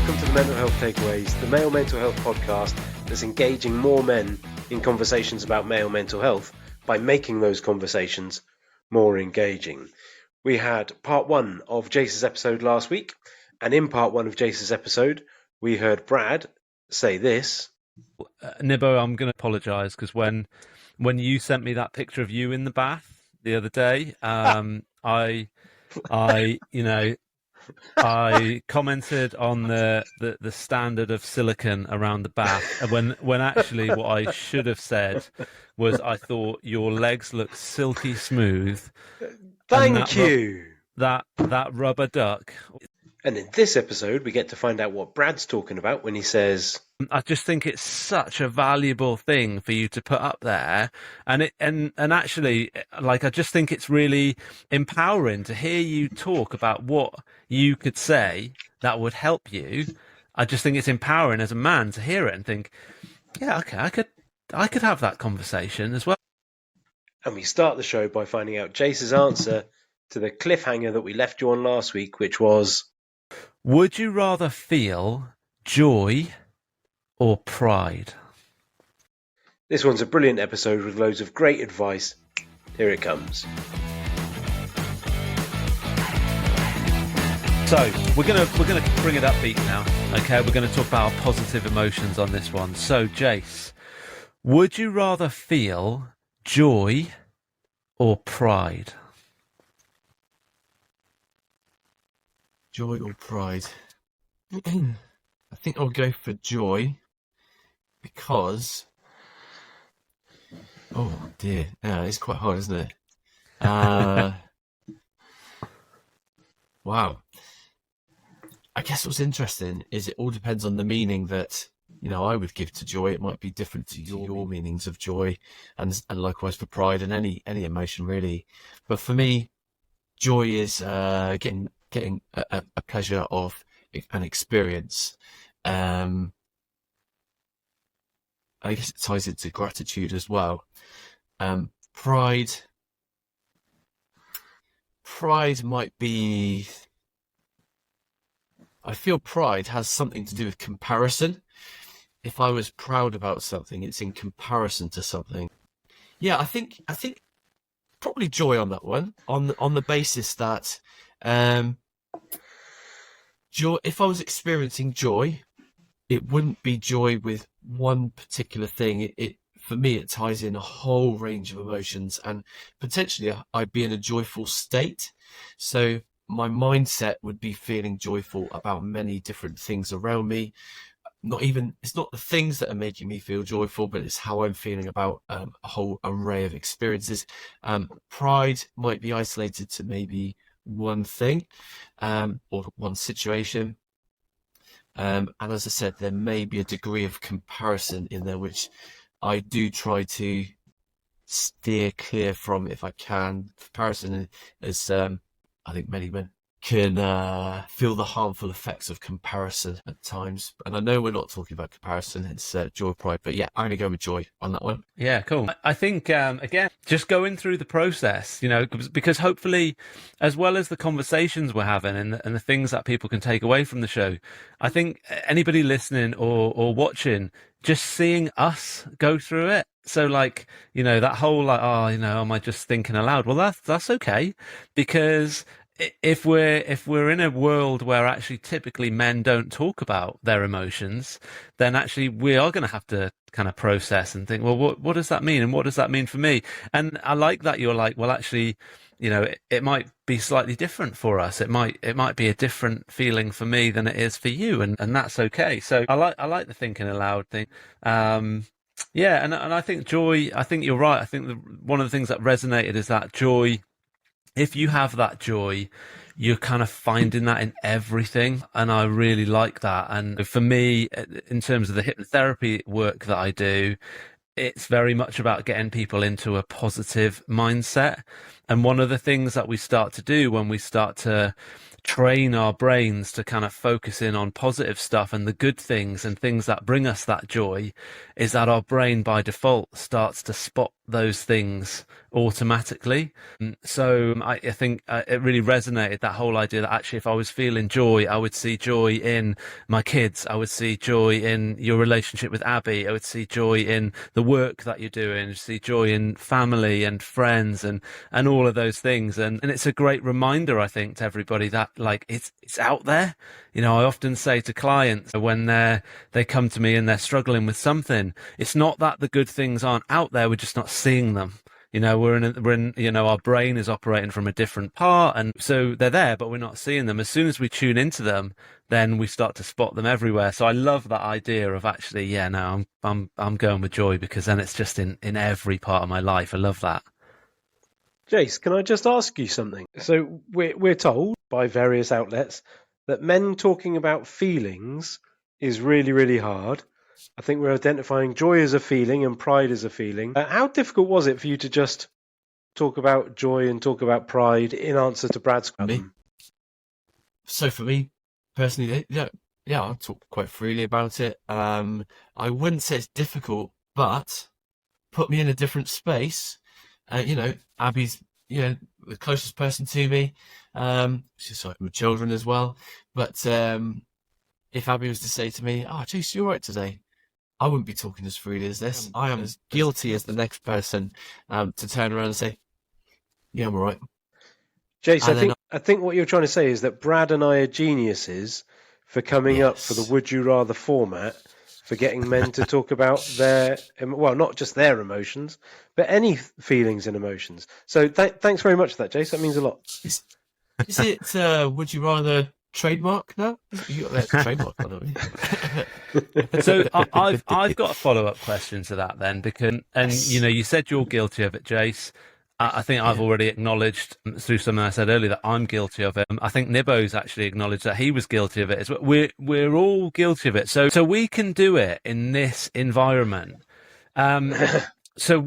welcome to the Mental Health Takeaways, the male mental health podcast that's engaging more men in conversations about male mental health by making those conversations more engaging. We had part one of Jase's episode last week, and in part one of Jase's episode, we heard Brad say this. Nibbo, I'm going to apologise because when you sent me that picture of you in the bath the other day, I commented on the standard of silicone around the bath when actually what I should have said was I thought your legs look silky smooth. Thank you. That rubber duck. And in this episode, we get to find out what Brad's talking about when he says, I just think it's such a valuable thing for you to put up there, and actually, like, I just think it's really empowering to hear you talk about what you could say that would help you. I just think it's empowering as a man to hear it and think, yeah, okay, I could have that conversation as well. And we start the show by finding out Jase's answer to the cliffhanger that we left you on last week, which was, would you rather feel joy or pride? This one's a brilliant episode with loads of great advice. Here it comes. So we're gonna bring it upbeat now. Okay, we're gonna talk about our positive emotions on this one. So Jase, would you rather feel joy or pride? Joy or pride? I think I'll go for joy because, oh dear, yeah, it's quite hard, isn't it? Wow. I guess what's interesting is it all depends on the meaning that, I would give to joy. It might be different to your meanings of joy, and likewise for pride and any emotion really. But for me, joy is getting a pleasure of an experience. I guess it ties into gratitude as well. Pride might be, I feel pride has something to do with comparison. If I was proud about something, it's in comparison to something. Yeah, I think probably joy on that one, on the basis that joy, if I was experiencing joy, it wouldn't be joy with one particular thing. It for me, it ties in a whole range of emotions, and potentially I'd be in a joyful state. So my mindset would be feeling joyful about many different things around me. It's not the things that are making me feel joyful, but it's how I'm feeling about a whole array of experiences. Pride might be isolated to maybe one thing or one situation. And as I said, there may be a degree of comparison in there, which I do try to steer clear from if I can. Comparison is, I think many men can feel the harmful effects of comparison at times. And I know we're not talking about comparison, it's joy, pride, but yeah, I'm going to go with joy on that one. Yeah, cool. I think, again, just going through the process, because hopefully, as well as the conversations we're having and the things that people can take away from the show, I think anybody listening or watching, just seeing us go through it. So like, that whole am I just thinking aloud? Well, that's okay, because if we're in a world where actually typically men don't talk about their emotions, then actually we are going to have to kind of process and think, well, what does that mean? And what does that mean for me? And I like that you're like, well, actually, it might be slightly different for us. It might be a different feeling for me than it is for you. And that's okay. So I like the thinking aloud thing. Yeah. And I think joy, I think you're right. I think one of the things that resonated is that joy. If you have that joy, you're kind of finding that in everything. And I really like that. And for me, in terms of the hypnotherapy work that I do, it's very much about getting people into a positive mindset. And one of the things that we start to do when we start to train our brains to kind of focus in on positive stuff and the good things and things that bring us that joy, is that our brain by default starts to spot those things automatically. So I think it really resonated, that whole idea that actually if I was feeling joy, I would see joy in my kids, I would see joy in your relationship with Abby, I would see joy in the work that you're doing, see joy in family and friends and all of those things. And it's a great reminder, I think, to everybody that like it's out there. You know, I often say to clients when they come to me and they're struggling with something, it's not that the good things aren't out there, we're just not seeing them. You know, we're in, you know, our brain is operating from a different part, and so they're there, but we're not seeing them. As soon as we tune into them, then we start to spot them everywhere. So I love that idea of actually, yeah, no, I'm going with joy, because then it's just in every part of my life. I love that. Jase, can I just ask you something? So we're told by various outlets that men talking about feelings is really, really hard. I think we're identifying joy as a feeling and pride as a feeling. How difficult was it for you to just talk about joy and talk about pride in answer to Brad's question? So for me, personally, yeah, I talk quite freely about it. I wouldn't say it's difficult, but put me in a different space. You know, Abby's, you know, the closest person to me. She's like with children as well. But if Abby was to say to me, "Oh, Jase, you all right today?" I wouldn't be talking as freely as this. I am as guilty as the next person to turn around and say, "Yeah, I'm all right." Jase, I think what you're trying to say is that Brad and I are geniuses for coming up for the Would You Rather format, for getting men to talk about their, well, not just their emotions, but any feelings and emotions. So thanks very much for that, Jase. That means a lot. Is it Would You Rather trademark now? You got that trademark on, haven't you? So I've got a follow-up question to that then, because, and you know, you said you're guilty of it, Jase. I think I've already acknowledged through something I said earlier that I'm guilty of it. I think Nibbo's actually acknowledged that he was guilty of it as well. We're all guilty of it. So we can do it in this environment. So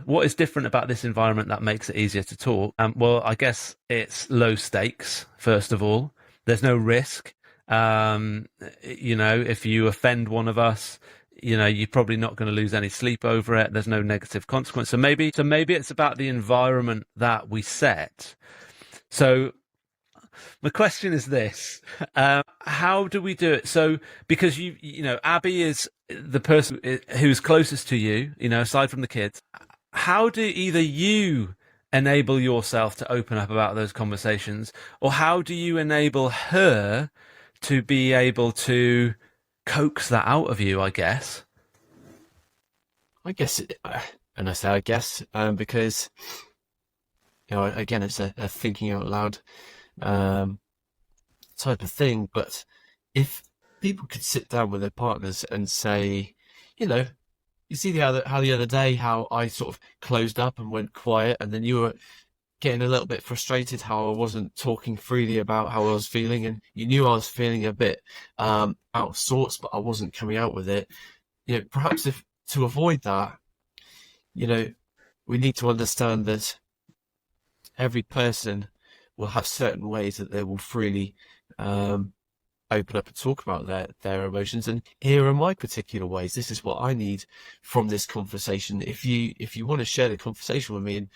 what is different about this environment that makes it easier to talk? Well, I guess it's low stakes, first of all. There's no risk. You know, if you offend one of us, you know, you're probably not going to lose any sleep over it. There's no negative consequence. So maybe it's about the environment that we set. So my question is this: how do we do it? So because you know, Abby is the person who's closest to you, you know, aside from the kids. How do either you enable yourself to open up about those conversations, or how do you enable her to be able to coax that out of you, I guess? I guess, and I say I guess, because, you know, again, it's a thinking out loud type of thing. But if people could sit down with their partners and say, you know, you see how the other day how I sort of closed up and went quiet, and then you were getting a little bit frustrated how I wasn't talking freely about how I was feeling, and you knew I was feeling a bit out of sorts, but I wasn't coming out with it. You know, perhaps if to avoid that, you know, we need to understand that every person will have certain ways that they will freely open up and talk about their emotions, and here are my particular ways. This is what I need from this conversation. If you want to share the conversation with me, and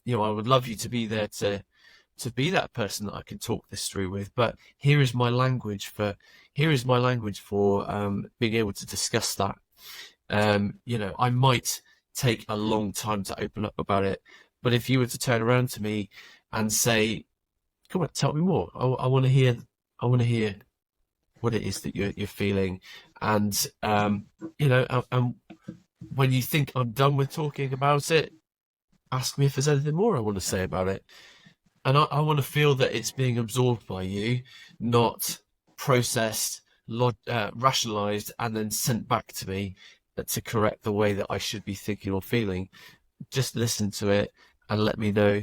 you know, I would love you to be there to be that person that I can talk this through with. But here is my language for being able to discuss that. You know, I might take a long time to open up about it, but if you were to turn around to me and say, "Come on, tell me more. I want to hear what it is that you're feeling," and you know, and when you think I'm done with talking about it, ask me if there's anything more I want to say about it. And I want to feel that it's being absorbed by you, not processed, rationalized, and then sent back to me to correct the way that I should be thinking or feeling. Just listen to it and let me know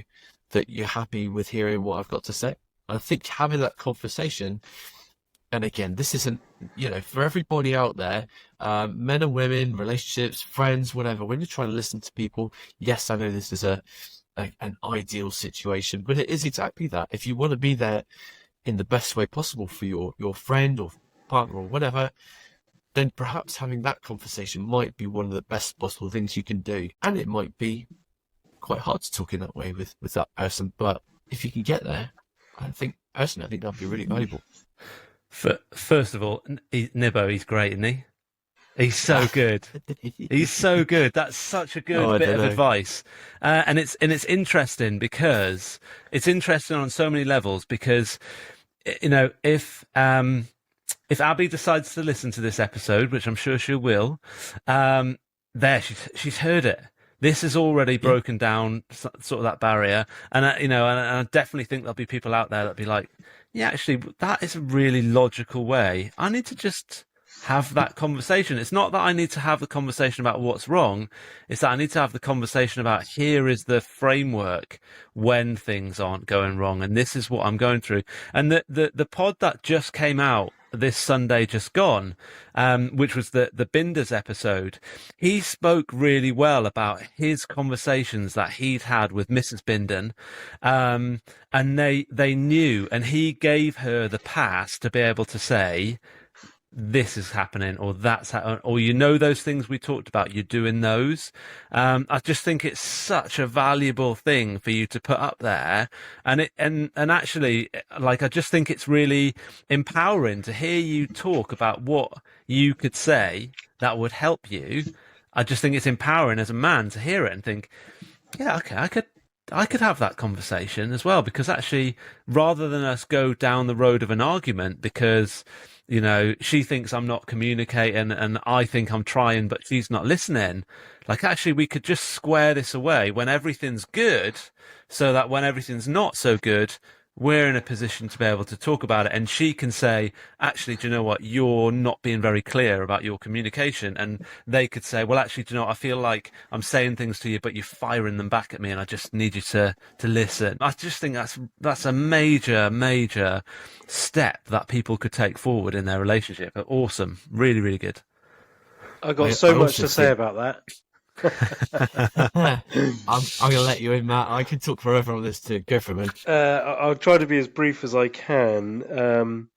that you're happy with hearing what I've got to say. I think having that conversation, and again, this isn't, you know, for everybody out there, men and women, relationships, friends, whatever, when you're trying to listen to people, yes, I know this is a an ideal situation, but it is exactly that. If you want to be there in the best way possible for your friend or partner or whatever, then perhaps having that conversation might be one of the best possible things you can do. And it might be quite hard to talk in that way with that person, but if you can get there, I think that'd be really valuable. First of all, Nibbo, he's great, isn't he? He's so good. He's so good. That's such a good bit of advice. And it's interesting because it's interesting on so many levels because, you know, if Abby decides to listen to this episode, which I'm sure she will, she's heard it. This has already broken down sort of that barrier. And, and I definitely think there'll be people out there that'll be like, yeah, actually, that is a really logical way. I need to just have that conversation. It's not that I need to have the conversation about what's wrong. It's that I need to have the conversation about here is the framework when things aren't going wrong. And this is what I'm going through. And the pod that just came out this Sunday just gone, which was the Binders episode, he spoke really well about his conversations that he'd had with Mrs. Binden, and they knew, and he gave her the pass to be able to say, this is happening, or that's happening, or those things we talked about, you're doing those. I just think it's such a valuable thing for you to put up there, and actually, like, I just think it's really empowering to hear you talk about what you could say that would help you. I just think it's empowering as a man to hear it and think, yeah, okay, I could have that conversation as well, because actually, rather than us go down the road of an argument because, she thinks I'm not communicating and I think I'm trying, but she's not listening. Like, actually, we could just square this away when everything's good, so that when everything's not so good, we're in a position to be able to talk about it. And she can say, actually, do you know what? You're not being very clear about your communication. And they could say, well, actually, do you know what? I feel like I'm saying things to you, but you're firing them back at me, and I just need you to listen. I just think that's a major, major step that people could take forward in their relationship. Awesome. Really, really good. I got so much to say about that. I'm going to let you in, Matt. I can talk forever on this too. Go for it. I'll try to be as brief as I can.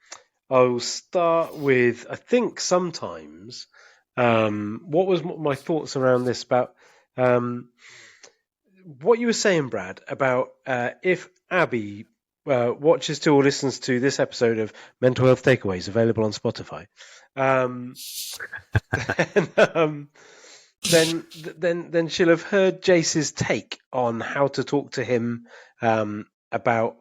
I'll start with, I think sometimes, what was my thoughts around this about what you were saying, Brad, about if Abby watches to or listens to this episode of Mental Health Takeaways, available on Spotify, then she'll have heard Jase's take on how to talk to him about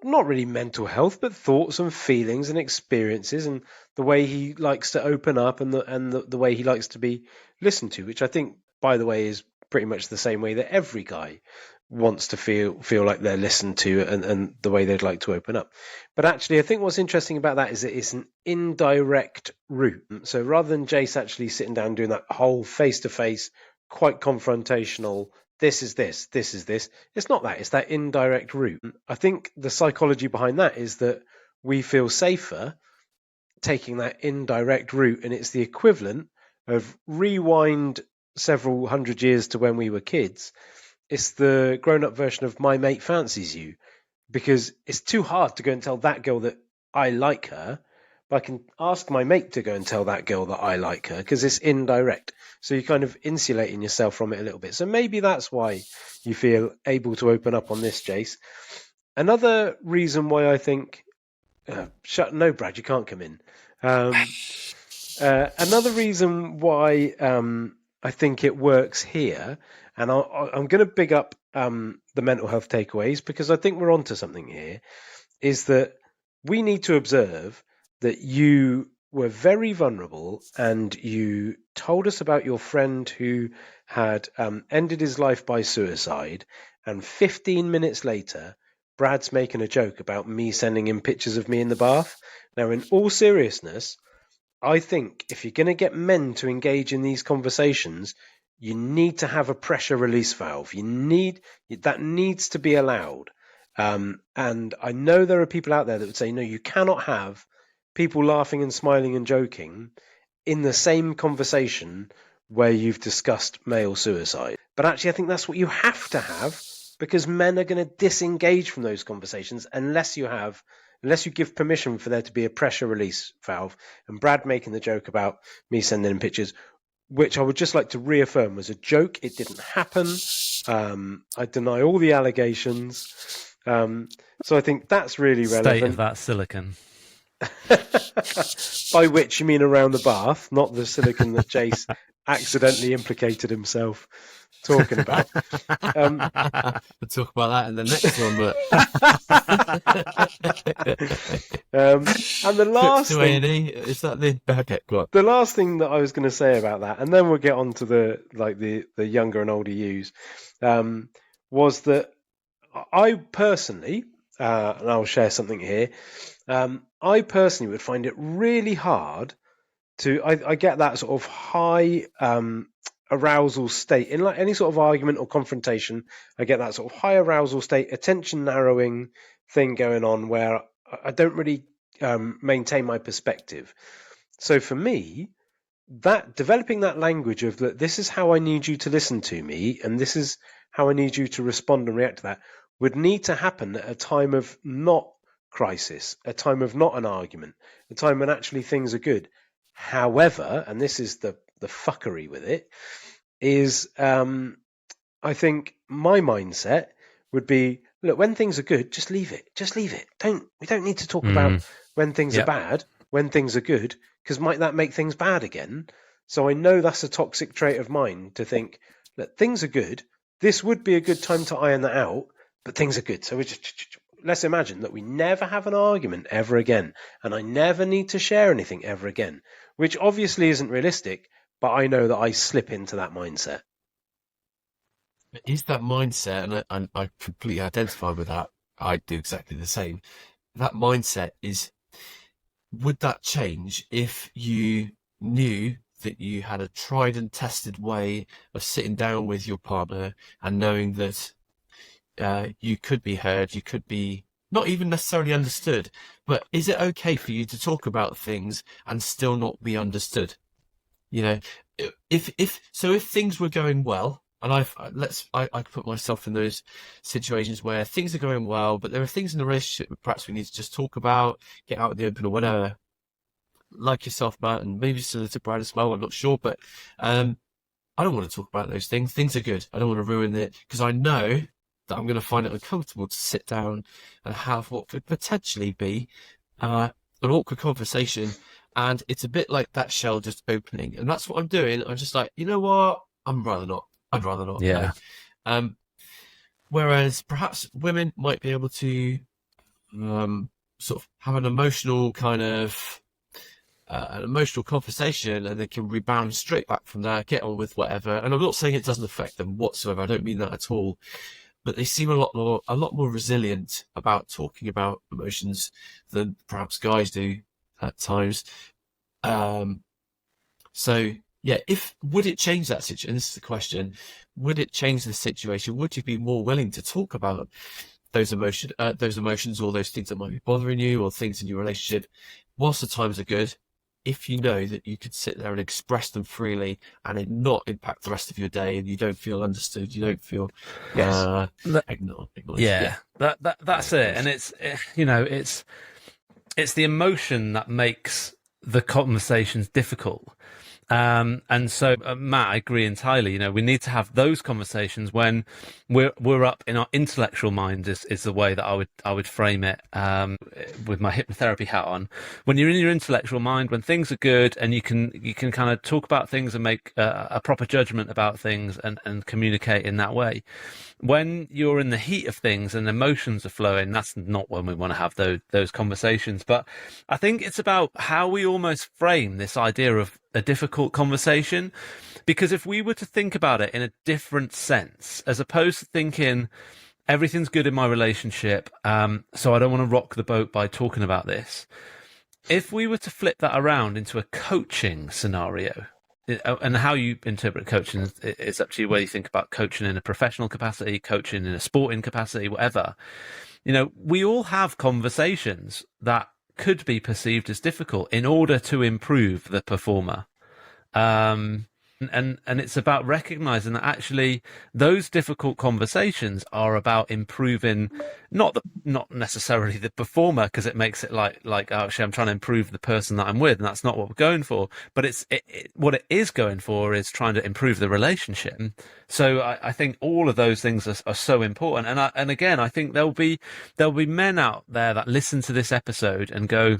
not really mental health, but thoughts and feelings and experiences, and the way he likes to open up, and the way he likes to be listened to, which I think, by the way, is pretty much the same way that every guy wants to feel like they're listened to, and the way they'd like to open up. But actually, I think what's interesting about that is that it's an indirect route. So rather than Jase actually sitting down doing that whole face-to-face, quite confrontational, this is this, this is this, it's not that. It's that indirect route. I think the psychology behind that is that we feel safer taking that indirect route, and it's the equivalent of rewind several hundred years to when we were kids. It's the grown-up version of My Mate Fancies You, because it's too hard to go and tell that girl that I like her, but I can ask my mate to go and tell that girl that I like her, because it's indirect. So you're kind of insulating yourself from it a little bit. So maybe that's why you feel able to open up on this, Jase. Another reason why I think... no, Brad, you can't come in. Another reason why I think it works here, and I'm going to big up the mental health takeaways, because I think we're onto something here, is that we need to observe that you were very vulnerable, and you told us about your friend who had ended his life by suicide, and 15 minutes later, Brad's making a joke about me sending him pictures of me in the bath. Now, in all seriousness, I think if you're going to get men to engage in these conversations, you need to have a pressure release valve. That needs to be allowed. And I know there are people out there that would say, no, you cannot have people laughing and smiling and joking in the same conversation where you've discussed male suicide. But actually, I think that's what you have to have because men are going to disengage from those conversations unless you give permission for there to be a pressure release valve. And Brad making the joke about me sending him pictures, which I would just like to reaffirm was a joke. It didn't happen. I deny all the allegations. So I think that's really relevant. State of that silicon. By which you mean around the bath, not the silicon that Jase accidentally implicated himself talking about. We'll talk about that in the next one. And the last thing, is that the okay, go on. The last thing that I was going to say about that, and then we'll get on to the younger and older yous, was that I personally, and I'll share something here. I personally would find it really hard to. I get that sort of high arousal state in like any sort of argument or confrontation. I get that sort of high arousal state, attention narrowing thing going on where I don't really maintain my perspective. So for me, that developing that language of that, this is how I need you to listen to me, and this is how I need you to respond and react to that, would need to happen at a time of not crisis, a time of not an argument, a time when actually things are good. However, and this is the fuckery with it, is I think my mindset would be, look, when things are good, just leave it. Just leave it. We don't need to talk about when things are bad, when things are good, because might that make things bad again? So I know that's a toxic trait of mine to think that things are good. This would be a good time to iron that out, but things are good. So we let's imagine that we never have an argument ever again, and I never need to share anything ever again, which obviously isn't realistic, but I know that I slip into that mindset. It is that mindset, and I completely identify with that. I do exactly the same. That mindset is, would that change if you knew that you had a tried and tested way of sitting down with your partner and knowing that you could be heard, you could be not even necessarily understood, but is it okay for you to talk about things and still not be understood? You know, if things were going well, and I put myself in those situations where things are going well, but there are things in the relationship that perhaps we need to just talk about, get out in the open or whatever. Like yourself, Matt, and maybe similar to Brad as well, I'm not sure, but I don't want to talk about those things. Things are good. I don't want to ruin it, because I know that I'm going to find it uncomfortable to sit down and have what could potentially be an awkward conversation. And it's a bit like that shell just opening. And that's what I'm doing. I'm just like, you know what? I'd rather not. Yeah. Whereas perhaps women might be able to sort of have an emotional kind of an emotional conversation, and they can rebound straight back from that, get on with whatever. And I'm not saying it doesn't affect them whatsoever. I don't mean that at all. But they seem a lot more resilient about talking about emotions than perhaps guys do at times. So yeah, would it change that situation? And this is the question: would it change the situation? Would you be more willing to talk about those emotions, or those things that might be bothering you, or things in your relationship, whilst the times are good, if you know that you could sit there and express them freely and it not impact the rest of your day, and you don't feel understood, you don't feel acknowledged. Yeah, that's it. And it's the emotion that makes the conversations difficult. And so, Matt, I agree entirely. We need to have those conversations when we're up in our intellectual mind is the way that I would frame it, with my hypnotherapy hat on. When you're in your intellectual mind, when things are good, and you can kind of talk about things and make a proper judgment about things and communicate in that way. When you're in the heat of things and emotions are flowing, that's not when we want to have those conversations. But I think it's about how we almost frame this idea of a difficult conversation, because if we were to think about it in a different sense, as opposed to thinking everything's good in my relationship, so I don't want to rock the boat by talking about this. If we were to flip that around into a coaching scenario, and how you interpret coaching is up to you, whether you think about coaching in a professional capacity, coaching in a sporting capacity, whatever. We all have conversations that could be perceived as difficult in order to improve the performer. and it's about recognizing that actually those difficult conversations are about improving not necessarily the performer, because it makes it like actually I'm trying to improve the person that I'm with, and that's not what we're going for. But what it is going for is trying to improve the relationship. So I think all of those things are so important. And again, I think there'll be men out there that listen to this episode and go,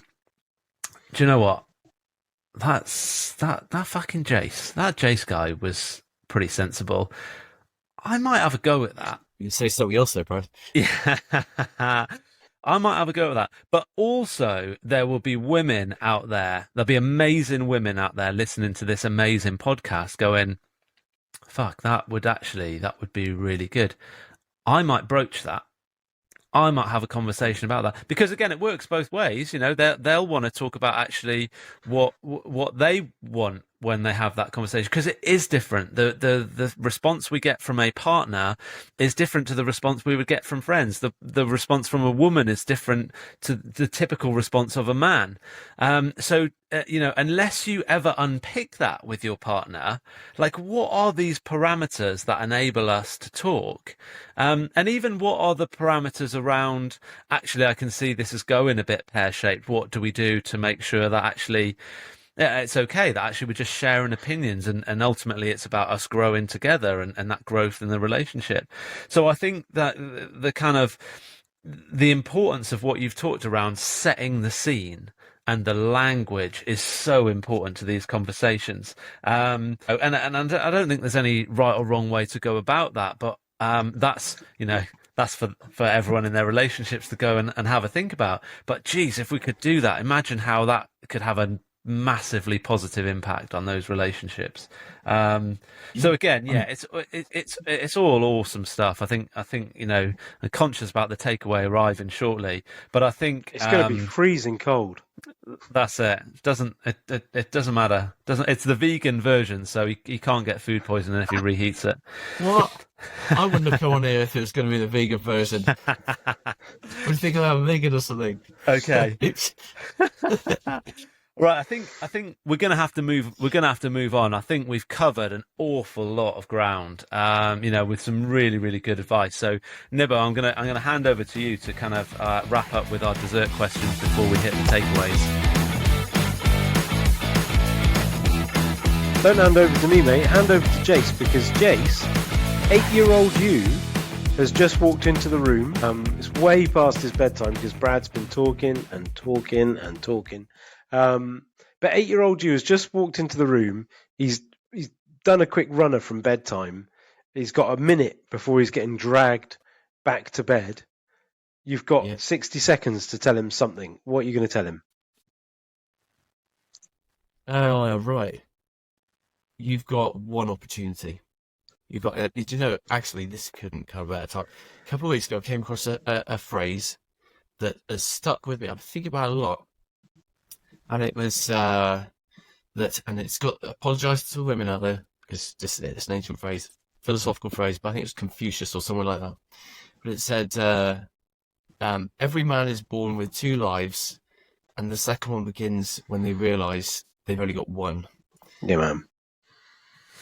do you know what? That fucking Jase. That Jase guy was pretty sensible. I might have a go at that. You say something else though, bro. Yeah. I might have a go at that. But also, there will be women out there. There'll be amazing women out there listening to this amazing podcast going, fuck, that would be really good. I might broach that. I might have a conversation about that, because again, it works both ways. You know, they'll want to talk about actually what they want when they have that conversation, because it is different. The response we get from a partner is different to the response we would get from friends. The response from a woman is different to the typical response of a man. So unless you ever unpick that with your partner, like, what are these parameters that enable us to talk? And even what are the parameters around, actually, I can see this is going a bit pear-shaped. What do we do to make sure that actually it's okay, that actually we're just sharing opinions, and ultimately it's about us growing together and that growth in the relationship. So I think that the kind of the importance of what you've talked around setting the scene and the language is so important to these conversations. And I don't think there's any right or wrong way to go about that, but that's for everyone in their relationships to go and have a think about. But geez, if we could do that, imagine how that could have a massively positive impact on those relationships. So again, yeah, it's all awesome stuff. I think I'm conscious about the takeaway arriving shortly, but I think it's going to be freezing cold. That's it. It doesn't matter. It's the vegan version, so he can't get food poisoning if he reheats it. What? I wouldn't have come on here if it was going to be the vegan version. What do you think I'm vegan or something? Okay. Right, I think we're gonna have to move. We're gonna have to move on. I think we've covered an awful lot of ground, with some really, really good advice. So, Nibbo, I'm gonna hand over to you to kind of wrap up with our dessert questions before we hit the takeaways. Don't hand over to me, mate. Hand over to Jase, because Jase, 8-year-old you, has just walked into the room. It's way past his bedtime because Brad's been talking and talking and talking. But 8-year-old you has just walked into the room. He's done a quick runner from bedtime. He's got a minute before he's getting dragged back to bed. You've got 60 seconds to tell him something. What are you going to tell him? Oh, right. You've got one opportunity. You've got. Did you know? Actually, this couldn't come at a time. A couple of weeks ago, I came across a phrase that has stuck with me. I'm thinking about it a lot. And it was and it's got, apologise to women out there, because it's an ancient phrase, philosophical phrase, but I think it was Confucius or someone like that. But it said, every man is born with 2 lives, and the second one begins when they realise they've only got one. Yeah, man.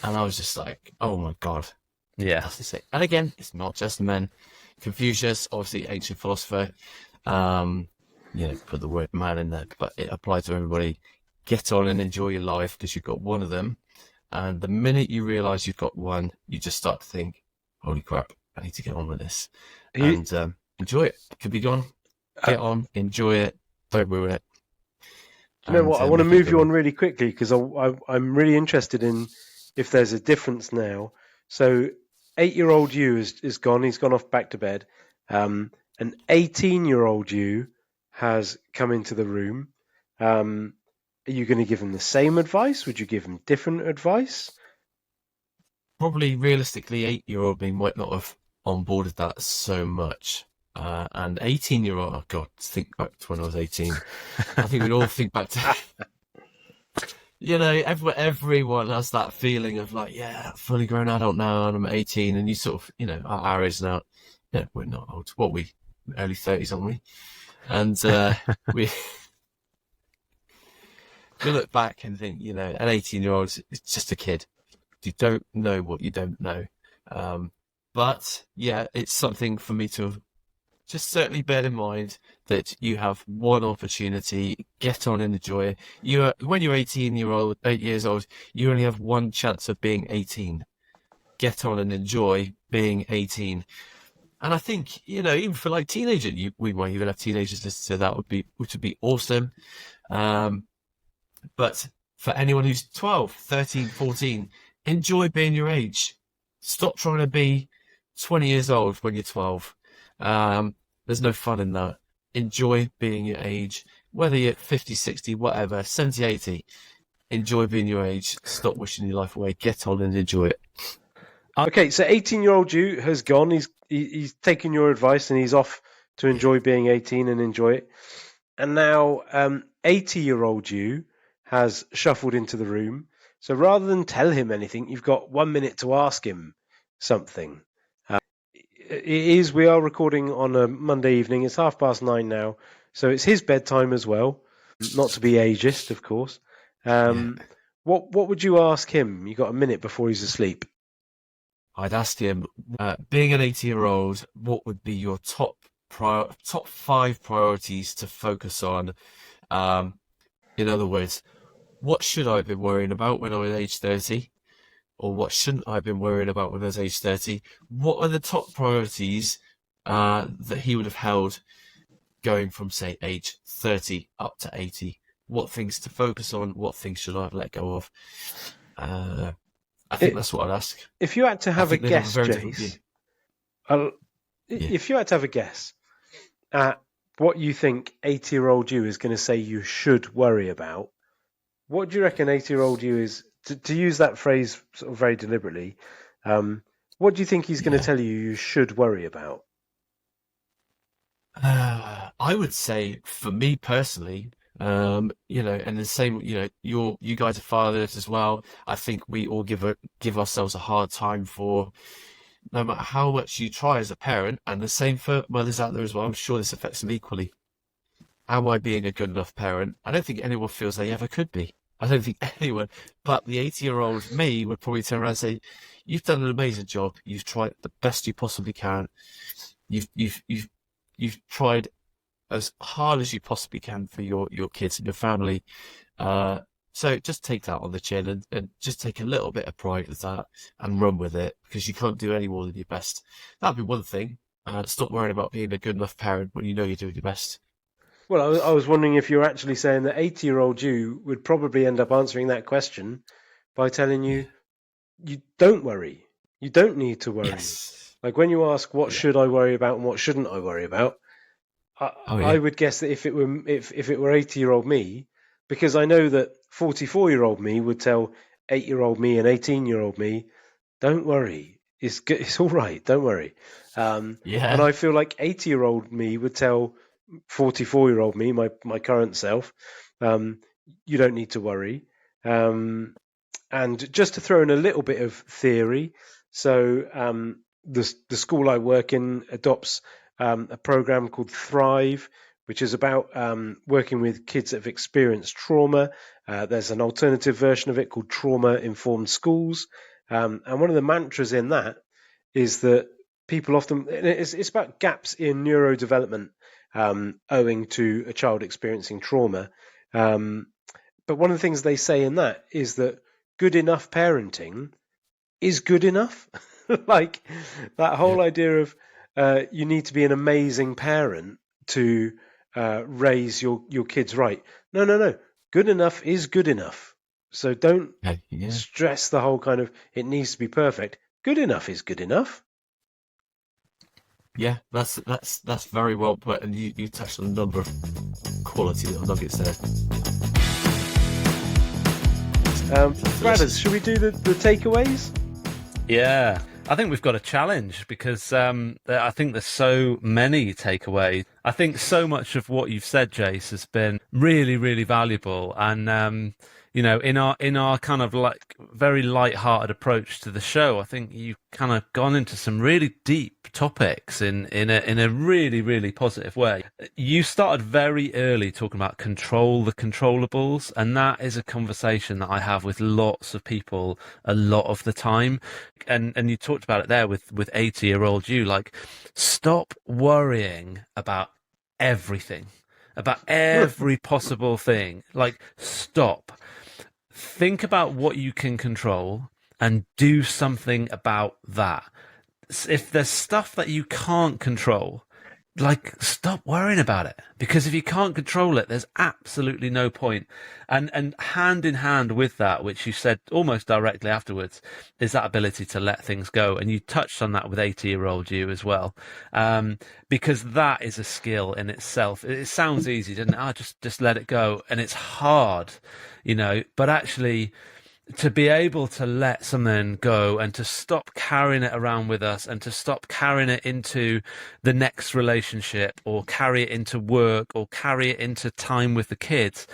And I was just like, oh my God. Yeah. That's it. And again, it's not just men. Confucius, obviously ancient philosopher, put the word man in there, but it applies to everybody. Get on and enjoy your life because you've got one of them. And the minute you realise you've got one, you just start to think, holy crap, I need to get on with this. And enjoy it. It could be gone. Get on, enjoy it, don't ruin it. You know what? I want to move you on really quickly because I'm really interested in if there's a difference now. So 8-year-old you is gone. He's gone off back to bed. An 18-year-old you has come into the room. Are you going to give him the same advice? Would you give him different advice? Probably realistically, 8-year-old me might not have onboarded that so much. And 18-year-old, oh God, think back to when I was 18. I think we'd all think back to, everyone has that feeling of like, yeah, fully grown adult now, and I'm 18, and you sort of, our age now, we're not old. What we, early 30s, aren't we? And we look back and think, an 18-year-old is just a kid. You don't know what you don't know. But yeah, it's something for me to just certainly bear in mind that you have one opportunity, get on and enjoy it. When you're 8 years old, you only have one chance of being 18. Get on and enjoy being 18. And I think, even for like teenagers, we might even have teenagers listen to that, which would be awesome. But for anyone who's 12, 13, 14, enjoy being your age. Stop trying to be 20 years old when you're 12. There's no fun in that. Enjoy being your age, whether you're 50, 60, whatever, 70, 80. Enjoy being your age. Stop wishing your life away. Get on and enjoy it. Okay, so 18-year-old you has gone. He's taken your advice and he's off to enjoy being 18 and enjoy it. And now 80-year-old you has shuffled into the room. So rather than tell him anything, you've got 1 minute to ask him something. We are recording on a Monday evening. It's 9:30 now. So it's his bedtime as well. Not to be ageist, of course. What would you ask him? You got a minute before he's asleep. I'd ask him, being an 80-year-old, what would be your top 5 priorities to focus on? In other words, what should I have been worrying about when I was age 30? Or what shouldn't I have been worrying about when I was age 30? What are the top priorities that he would have held going from, say, age 30 up to 80? What things to focus on? What things should I have let go of? I think that's what I'd ask. If you had to have a guess, Jase, if you had to have a guess at what you think 80-year-old you is going to say you should worry about, what do you reckon 80-year-old you is, to use that phrase sort of very deliberately, what do you think he's going to tell you should worry about? I would say, for me personally, and the same, you guys are fathers as well. I think we all give ourselves a hard time for no matter how much you try as a parent, and the same for mothers out there as well. I'm sure this affects them equally. Am I being a good enough parent? I don't think anyone feels they ever could be. I don't think anyone, but the 80-year-old me would probably turn around and say, "You've done an amazing job. You've tried the best you possibly can. You've tried as hard as you possibly can for your kids and your family. So just take that on the chin and just take a little bit of pride in that and run with it, because you can't do any more than your best." That'd be one thing. Stop worrying about being a good enough parent when you know you're doing your best. Well, I was wondering if you're actually saying that 80-year-old you would probably end up answering that question by telling you, you don't worry. You don't need to worry. Yes. Like when you ask, what should I worry about and what shouldn't I worry about? I would guess that if it were 80-year-old me, because I know that 44-year-old me would tell 8-year-old me and 18-year-old me, don't worry. It's good. It's all right. Don't worry. And I feel like 80-year-old me would tell 44-year-old me, my current self, you don't need to worry. And just to throw in a little bit of theory, so the school I work in adopts a program called Thrive, which is about working with kids that have experienced trauma. There's an alternative version of it called Trauma-Informed Schools. And one of the mantras in that is that people often, it's about gaps in neurodevelopment owing to a child experiencing trauma. But one of the things they say in that is that good enough parenting is good enough. Like that whole idea of you need to be an amazing parent to raise your kids right. No. Good enough is good enough. So don't stress the whole kind of it needs to be perfect. Good enough is good enough. Yeah, that's very well put, and you touched on a number of quality little nuggets there. Bradders, should we do the takeaways? Yeah, I think we've got a challenge because I think there's so many takeaways. I think so much of what you've said, Jase, has been really, really valuable. And in our kind of like very light-hearted approach to the show, I think you've kind of gone into some really deep topics in a really, really positive way. You started very early talking about control the controllables, and that is a conversation that I have with lots of people a lot of the time. And you talked about it there with 80-year-old you, like, stop worrying about everything, about every possible thing. Like, stop. Think about what you can control and do something about that. If there's stuff that you can't control, like, stop worrying about it, because if you can't control it, there's absolutely no point. And hand in hand with that, which you said almost directly afterwards, is that ability to let things go. And you touched on that with 80-year-old you as well, because that is a skill in itself. It sounds easy, doesn't it? Just let it go, and it's hard, but actually, to be able to let something go and to stop carrying it around with us and to stop carrying it into the next relationship or carry it into work or carry it into time with the kids,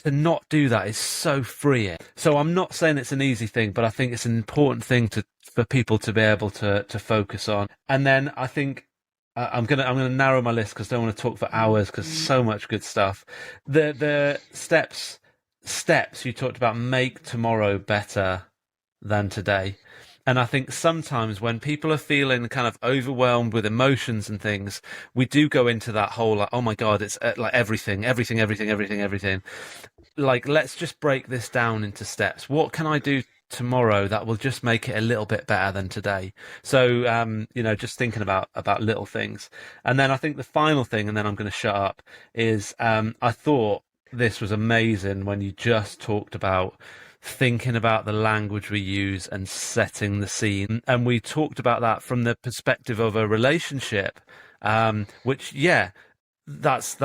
to not do that is so freeing. So I'm not saying it's an easy thing, but I think it's an important thing for people to be able to focus on. And then I think I'm gonna narrow my list because I don't want to talk for hours, because so much good stuff. The steps you talked about: make tomorrow better than today. And I think sometimes when people are feeling kind of overwhelmed with emotions and things, we do go into that whole, like, oh my God, it's like everything. Like, let's just break this down into steps. What can I do tomorrow that will just make it a little bit better than today? So, just thinking about little things. And then I think the final thing, and then I'm going to shut up, is I thought this was amazing when you just talked about thinking about the language we use and setting the scene. And we talked about that from the perspective of a relationship, which, yeah, that's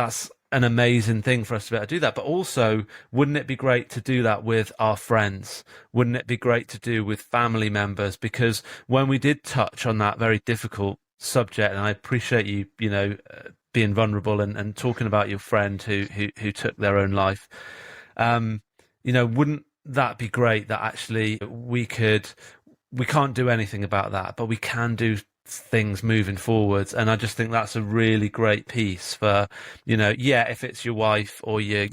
an amazing thing for us to be able to do that. But also, wouldn't it be great to do that with our friends? Wouldn't it be great to do with family members? Because when we did touch on that very difficult subject, and I appreciate you, being vulnerable and talking about your friend who took their own life, wouldn't that be great that actually we can't do anything about that, but we can do things moving forwards. And I just think that's a really great piece for, if it's your wife or your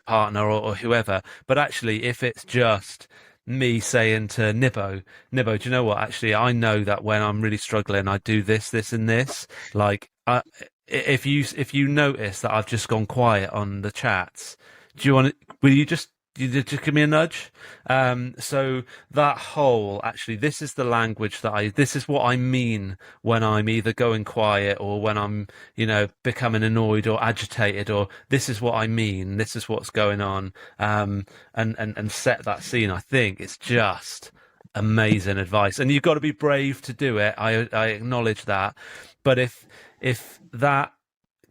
partner or whoever, but actually if it's just me saying to Nibbo, do you know what? Actually, I know that when I'm really struggling, I do this, and this. Like, if you notice that I've just gone quiet on the chats, will you just give me a nudge? So that whole, actually, this is the language this is what I mean when I'm either going quiet or when I'm, becoming annoyed or agitated, or this is what I mean, this is what's going on, and set that scene. I think it's just amazing advice, and you've got to be brave to do it. I acknowledge that, but if that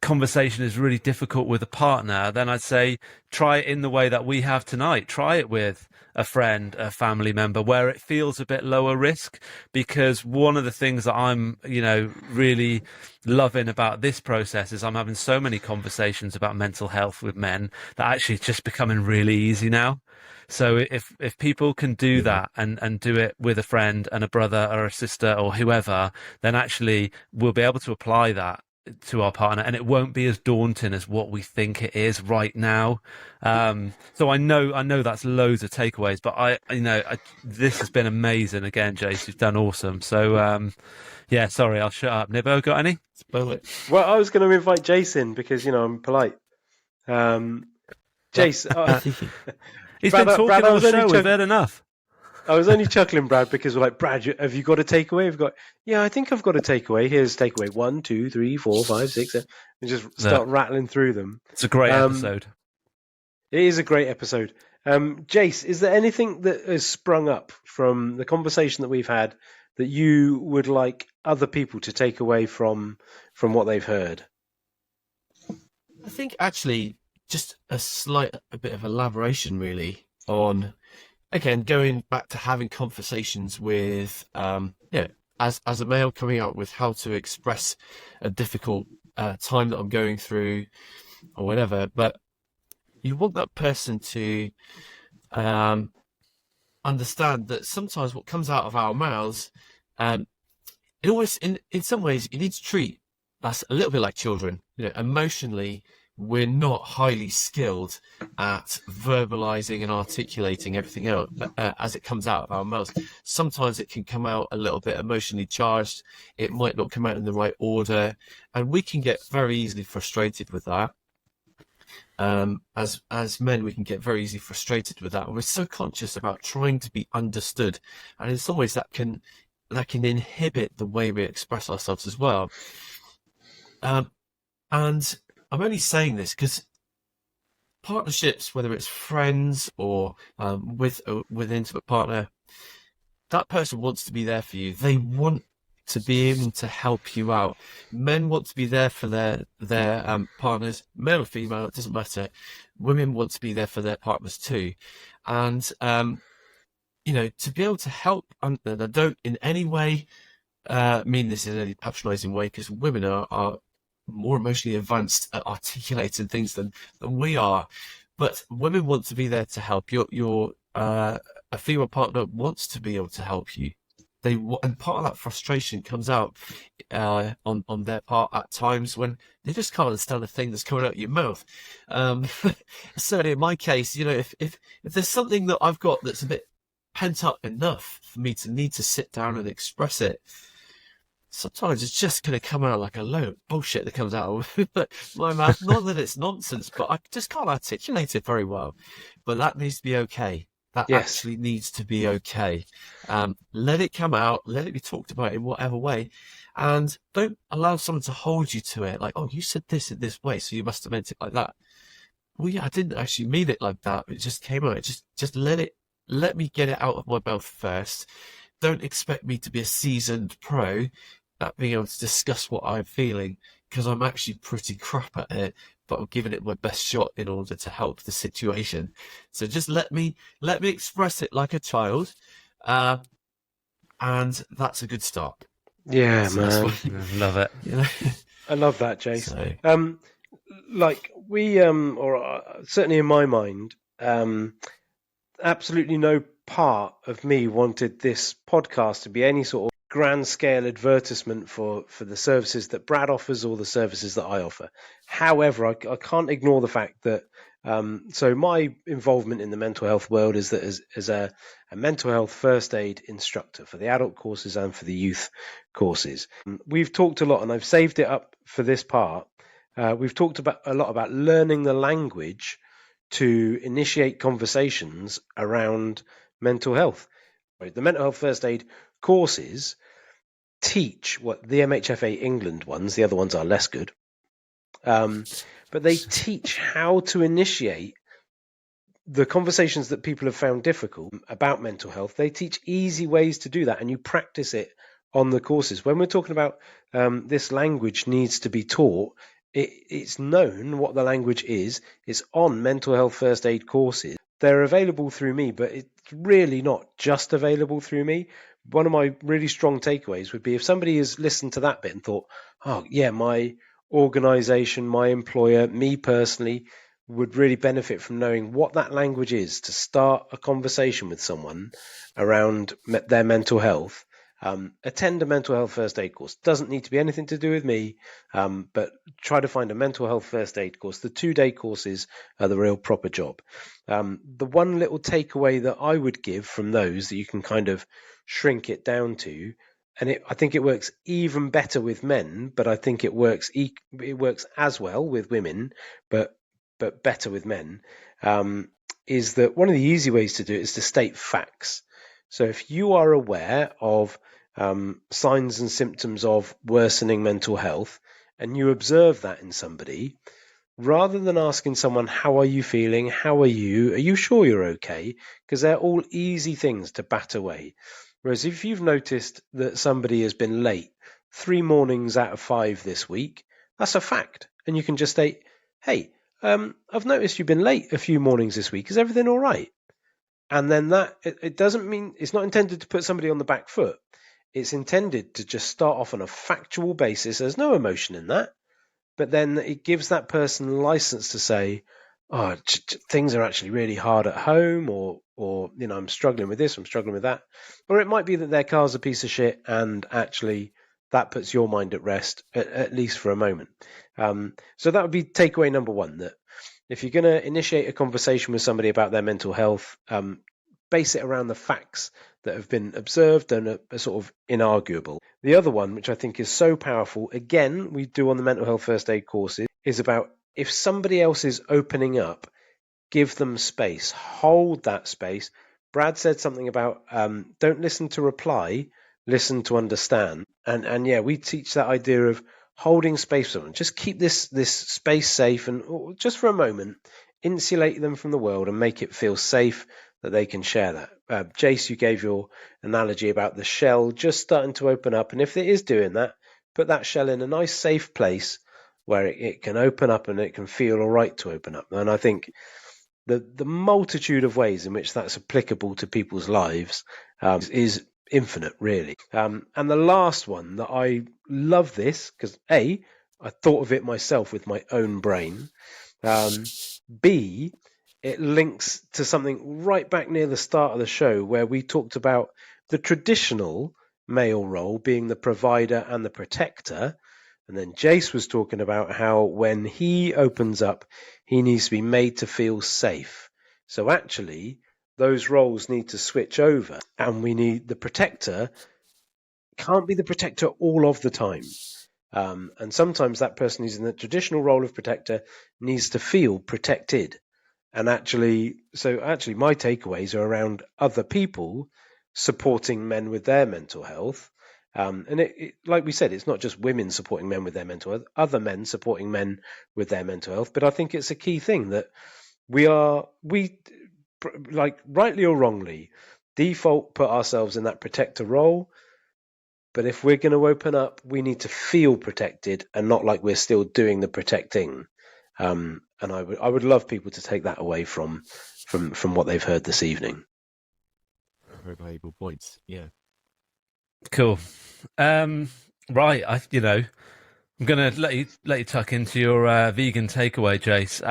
conversation is really difficult with a partner, then I'd say try it in the way that we have tonight. Try it with a friend, a family member, where it feels a bit lower risk. Because one of the things that I'm, really loving about this process is I'm having so many conversations about mental health with men that actually it's just becoming really easy now. So if people can do that and do it with a friend and a brother or a sister or whoever, then actually we'll be able to apply that to our partner, and it won't be as daunting as what we think it is right now. So I know that's loads of takeaways, but this has been amazing again, Jase. You've done awesome. So sorry, I'll shut up. Nibbo, got any? Well, I was going to invite Jase in because I'm polite. Jase, he's been talking on the show. We've heard enough. I was only chuckling, Brad, because we're like, Brad, have you got a takeaway? I think I've got a takeaway. Here's takeaway 1, 2, 3, 4, 5, 6, 7, and just start rattling through them. It's a great episode. It is a great episode. Jase, is there anything that has sprung up from the conversation that we've had that you would like other people to take away from what they've heard? I think actually just a bit of elaboration really on, again, going back to having conversations with, as a male, coming up with how to express a difficult time that I'm going through or whatever. But you want that person to understand that sometimes what comes out of our mouths, it always, in some ways, you need to treat us a little bit like children. Emotionally, we're not highly skilled at verbalizing and articulating everything out as it comes out of our mouths. Sometimes it can come out a little bit emotionally charged. It might not come out in the right order, and we can get very easily frustrated with that. As men, we can get very easily frustrated with that. And we're so conscious about trying to be understood, and in some ways that can inhibit the way we express ourselves as well. And I'm only saying this because partnerships, whether it's friends or with an intimate partner, that person wants to be there for you. They want to be able to help you out. Men want to be there for their partners, male or female, it doesn't matter. Women want to be there for their partners too. And, to be able to help, and I don't in any way mean this in any patronizing way, because women are more emotionally advanced at articulating things than we are. But women want to be there to help. A female partner wants to be able to help you. And part of that frustration comes out on their part at times when they just can't understand the thing that's coming out of your mouth. Certainly in my case, if there's something that I've got that's a bit pent up enough for me to need to sit down and express it, sometimes it's just going to come out like a load of bullshit that comes out of my mouth. Not that it's nonsense, but I just can't articulate it very well. But that needs to be okay. That actually needs to be okay. Let it come out. Let it be talked about in whatever way. And don't allow someone to hold you to it. Like, oh, you said this in this way, so you must have meant it like that. Well, yeah, I didn't actually mean it like that. It just came out. Just let me get it out of my mouth first. Don't expect me to be a seasoned pro at being able to discuss what I'm feeling, because I'm actually pretty crap at it, but I'm giving it my best shot in order to help the situation. So just let me express it like a child, and that's a good start. Yeah, So man. I love it. I love that, Jase. So, Like we, or certainly in my mind, absolutely no part of me wanted this podcast to be any sort of grand scale advertisement for the services that Brad offers or the services that I offer. However, I can't ignore the fact that so my involvement in the mental health world is that as a mental health first aid instructor for the adult courses and for the youth courses. We've talked a lot, and I've saved it up for this part. We've talked a lot about learning the language to initiate conversations around mental health. The mental health first aid courses teach what the MHFA England ones, the other ones are less good, but they teach how to initiate the conversations that people have found difficult about mental health. They teach easy ways to do that, and you practice it on the courses. When we're talking about this language needs to be taught, it's known what the language is. It's on mental health first aid courses. They're available through me, but it's really not just available through me. One of my really strong takeaways would be if somebody has listened to that bit and thought, oh, yeah, my organization, my employer, me personally would really benefit from knowing what that language is to start a conversation with someone around their mental health. Attend a mental health first aid course. Doesn't need to be anything to do with me, but try to find a mental health first aid course. The 2-day courses are the real proper job. The one little takeaway that I would give from those that you can kind of shrink it down to, and I think it works even better with men, but I think it works as well with women, but better with men, is that one of the easy ways to do it is to state facts. So if you are aware of signs and symptoms of worsening mental health, and you observe that in somebody, rather than asking someone, how are you feeling? How are you? Are you sure you're okay? Because they're all easy things to bat away. Whereas if you've noticed that somebody has been late 3 mornings out of 5 this week, that's a fact. And you can just say, hey, I've noticed you've been late a few mornings this week. Is everything all right? And then it doesn't mean, it's not intended to put somebody on the back foot. It's intended to just start off on a factual basis. There's no emotion in that. But then it gives that person license to say, oh, things are actually really hard at home, or I'm struggling with this, I'm struggling with that, or it might be that their car's a piece of shit, and actually that puts your mind at rest, at least for a moment. So that would be takeaway number one: that if you're going to initiate a conversation with somebody about their mental health, base it around the facts that have been observed and are sort of inarguable. The other one, which I think is so powerful, again, we do on the mental health first aid courses, is about if somebody else is opening up, give them space, hold that space. Brad said something about don't listen to reply, listen to understand. And yeah, we teach that idea of holding space for someone. Just keep this space safe, and just for a moment, insulate them from the world and make it feel safe that they can share that. Jase, you gave your analogy about the shell just starting to open up, and if it is doing that, put that shell in a nice safe place where it can open up and it can feel all right to open up. And I think the multitude of ways in which that's applicable to people's lives is infinite, really. And the last one that I love this because I thought of it myself with my own brain. B, it links to something right back near the start of the show where we talked about the traditional male role being the provider and the protector. And then Jase was talking about how when he opens up, he needs to be made to feel safe. So actually, those roles need to switch over, and we need the protector can't be the protector all of the time. And sometimes that person who's in the traditional role of protector needs to feel protected. And actually, my takeaways are around other people supporting men with their mental health. And it, like we said, it's not just women supporting men with their mental health, other men supporting men with their mental health. But I think it's a key thing that we like rightly or wrongly, default put ourselves in that protector role. But if we're going to open up, we need to feel protected and not like we're still doing the protecting. And I would love people to take that away from what they've heard this evening. Very valuable points. Yeah. Cool. Right. I'm going to let you tuck into your vegan takeaway, Jase.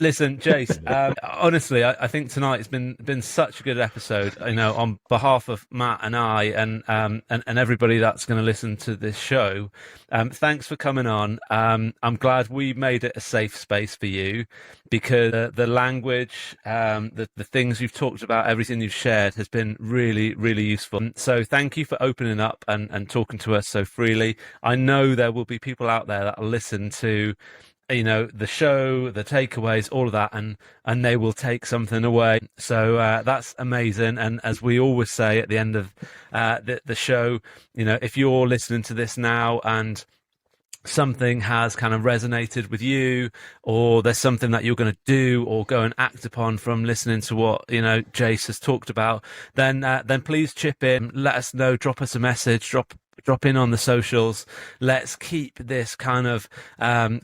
Listen, Jase, honestly, I think tonight has been such a good episode. On behalf of Matt and I and everybody that's going to listen to this show, thanks for coming on. I'm glad we made it a safe space for you because the language, the things you've talked about, everything you've shared has been really, really useful. So thank you for opening up and talking to us so freely. I know there will be people out there that will listen to the show, the takeaways, all of that, and they will take something away. So that's amazing. And as we always say at the end of the show, if you're listening to this now and something has kind of resonated with you, or there's something that you're going to do or go and act upon from listening to what Jase has talked about, then please chip in, let us know, drop us a message, drop in on the socials. Let's keep this kind of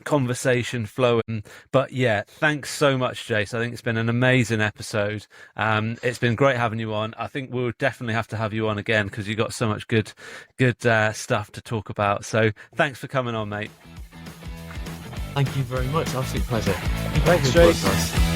conversation flowing. But yeah, thanks so much, Jase. I think it's been an amazing episode. It's been great having you on. I think we'll definitely have to have you on again because you've got so much good stuff to talk about. So thanks for coming on, mate. Thank you very much. Absolute pleasure. Thanks, Jase.